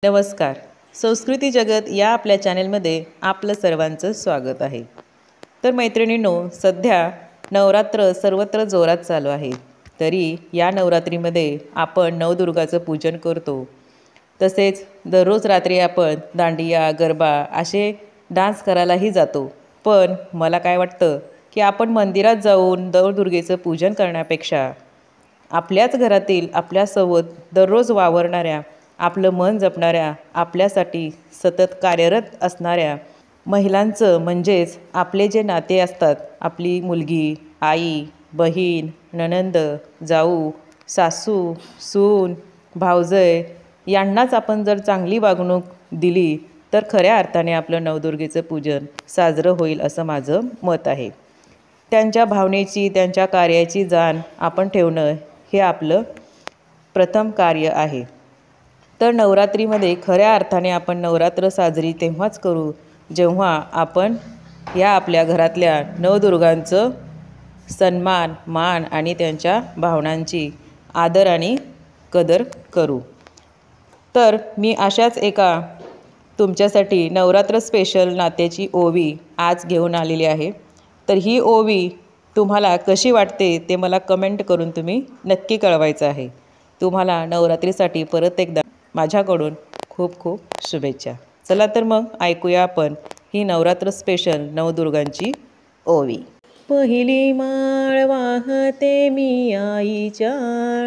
नमस्कार. संस्कृती जगत या आपल्या चॅनेलमध्ये आपलं सर्वांचं स्वागत आहे. तर मैत्रिणींनो, सध्या नवरात्र सर्वत्र जोरात चालू आहे. तरी या नवरात्रीमध्ये आपण नवदुर्गाचं पूजन करतो. तसेच दररोज रात्री आपण दांडिया, गरबा असे डान्स करायलाही जातो. पण मला काय वाटतं की आपण मंदिरात जाऊन नवदुर्गेचं पूजन करण्यापेक्षा आपल्याच घरातील आपल्यासोबत दररोज वावरणाऱ्या, आपलं मन जपणाऱ्या, आपल्यासाठी सतत कार्यरत असणाऱ्या महिलांचं म्हणजेच आपले जे नाते असतात, आपली मुलगी, आई, बहीण, नणंद, जाऊ, सासू, सून, भावजय यांनाच आपण जर चांगली वागणूक दिली तर खऱ्या अर्थाने आपलं नवदुर्गेचं पूजन साजरं होईल असं माझं मत आहे. त्यांच्या भावनेची, त्यांच्या कार्याची जाण आपण ठेवणं हे आपलं प्रथम कार्य आहे. तर नवरात्रीमध्ये खऱ्या अर्थाने आपण नवरात्र साजरी तेव्हाच करू जेव्हा आपण या आपल्या घरातल्या नवदुर्गांचं सन्मान, मान आणि त्यांच्या भावनांची आदर आणि कदर करू. तर मी अशाच एका तुमच्यासाठी नवरात्र स्पेशल नात्याची ओवी आज घेऊन आलेली आहे. तर ही ओवी तुम्हाला कशी वाटते ते मला कमेंट करून तुम्ही नक्की कळवायचं आहे. तुम्हाला नवरात्रीसाठी परत एकदा माझ्याकडून खूप खूप शुभेच्छा. चला तर मग ऐकूया आपण ही नवरात्र स्पेशल नवदुर्गांची ओवी. पहिली माळ वाहते मी आईच्या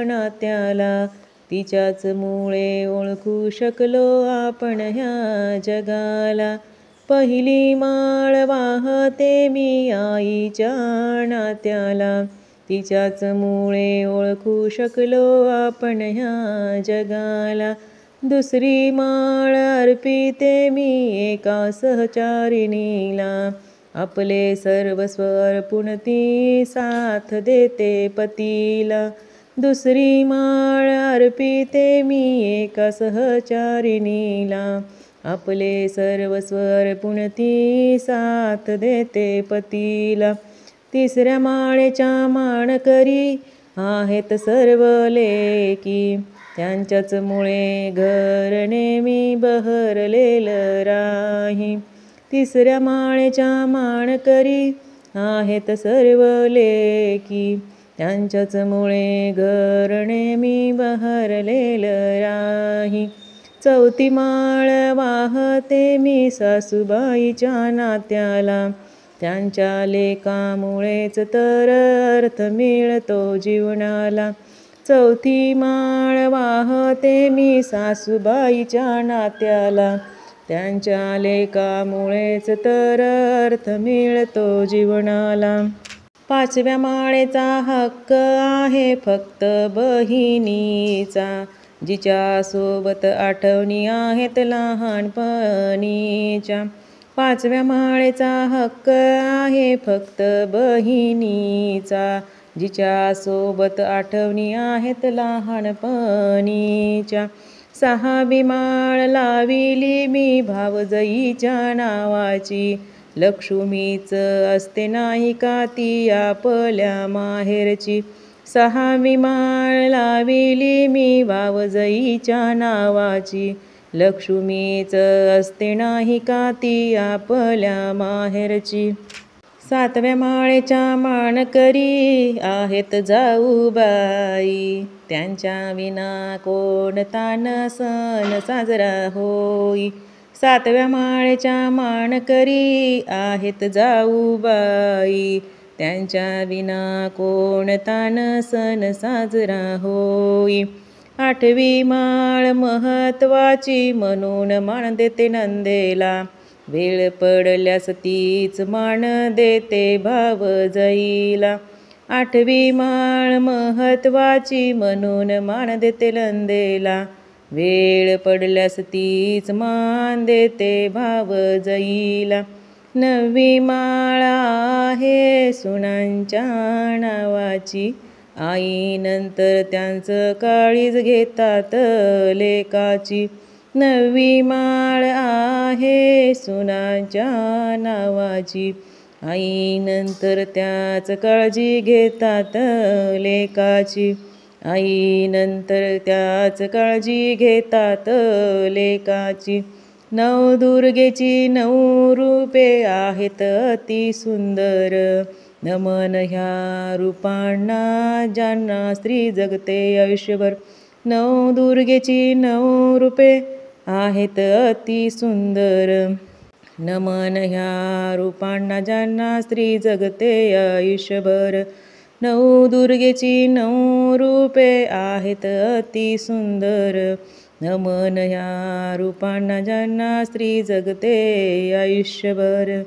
नात्याला, तिच्याच मुळे ओळखू शकलो आपण ह्या जगाला. पहिली माळ वाहते मी आईच्या नात्याला, तिच्याच मुळे ओळखू शकलो आपण ह्या जगाला. दुसरी माळ अर्पिते मी एका सहचारिणीला, आपले सर्वस्व अर्पून ती साथ देते पतीला. दुसरी माळ अर्पिते मी एका सहचारिणीला, आपले सर्वस्व अर्पून ती साथ देते पतीला. तिसऱ्या माळेच्या माणकरी आहेत सर्व लेकी, त्यांच्याच मुळे घर नेहमी बहरलेलं राही. तिसऱ्या माळेच्या माणकरी आहेत सर्व लेकी, त्यांच्याच मुळे घर नेहमी बहरलेलं राही. चौथी माळ वाहते मी सासूबाईच्या नात्याला, त्यांच्या लेकामुळेच तर अर्थ मिळतो जीवनाला. चौथी माळ वाहते मी सासूबाईच्या नात्याला, त्यांच्या लेकामुळेच तर अर्थ मिळतो जीवनाला. पाचव्या माळेचा हक्क आहे फक्त बहिणीचा, जिच्या सोबत आठवणी आहेत लहानपणीच्या. पाचव्या माळेचा हक्क आहे फक्त बहिणीचा, जिच्या सोबत आठवणी आहेत लहानपणीच्या. सहावी माळ लाविली मी भावजईच्या नावाची, लक्ष्मीच असते नाही का ती आपल्या माहेरची. सहावी माळ लाविली मी भावजईच्या नावाची, लक्ष्मीच असते नाही का ती आपल्या माहेरची. सातव्या माळेच्या माणकरी आहेत जाऊबाई, त्यांच्या विना कोणता न सण साजरा होई. सातव्या माळेच्या माणकरी आहेत जाऊबाई, त्यांच्या विना कोणता न सण साजरा होई. आठवी माळ महत्वाची म्हणून मान देते नंदेला, वेळ पडल्यास तीच मान देते भावजईला. आठवी माळ महत्वाची म्हणून मान देते नंदेला, वेळ पडल्यास तीच मान देते भावजईला. नववी माळ आहे सुनांच्या नावाची, आईनंतर त्यांचं काळीज घेतात लेकाची. नववी माळ आहे सुनांच्या नावाची, आईनंतर त्याच काळजी घेतात लेकाची. आई नंतर त्याच काळजी घेतात लेकाची. नवदुर्गेची 9 रूपे आहेत अति सुंदर. नमन ह्या रूपांना ज्यांना स्त्री जगते आयुष्यभर. नवदुर्गेची 9 रूपे आहेत अति सुंदर. नमन ह्या रूपांना ज्यांना स्त्री जगते आयुष्यभर. नवदुर्गेची 9 रूपे आहेत अति सुंदर. नमन ह्या रूपांना ज्यांना स्त्री जगते आयुष्यभर.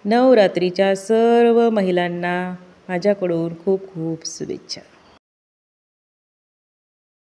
नवरात्रीच्या सर्व महिलांना माझ्याकडून खूप खूप शुभेच्छा.